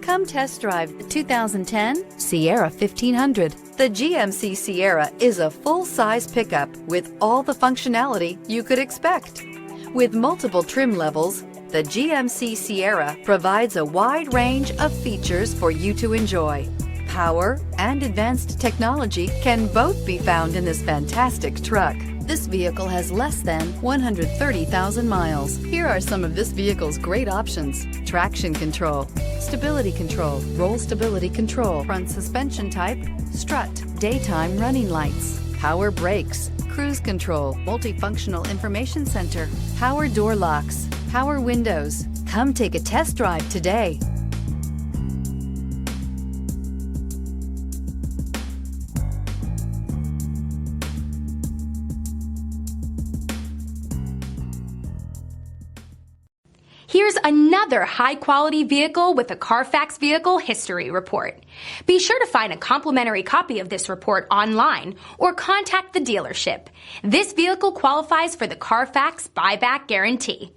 Come test drive the 2010 Sierra 1500. The GMC Sierra is a full-size pickup with all the functionality you could expect. With multiple trim levels, the GMC Sierra provides a wide range of features for you to enjoy. Power and advanced technology can both be found in this fantastic truck. This vehicle has less than 130,000 miles. Here are some of this vehicle's great options: traction control, stability control, roll stability control, front suspension type, strut, daytime running lights, power brakes, cruise control, multifunctional information center, power door locks, power windows. Come take a test drive today. Here's another high-quality vehicle with a Carfax Vehicle History Report. Be sure to find a complimentary copy of this report online or contact the dealership. This vehicle qualifies for the Carfax Buyback Guarantee.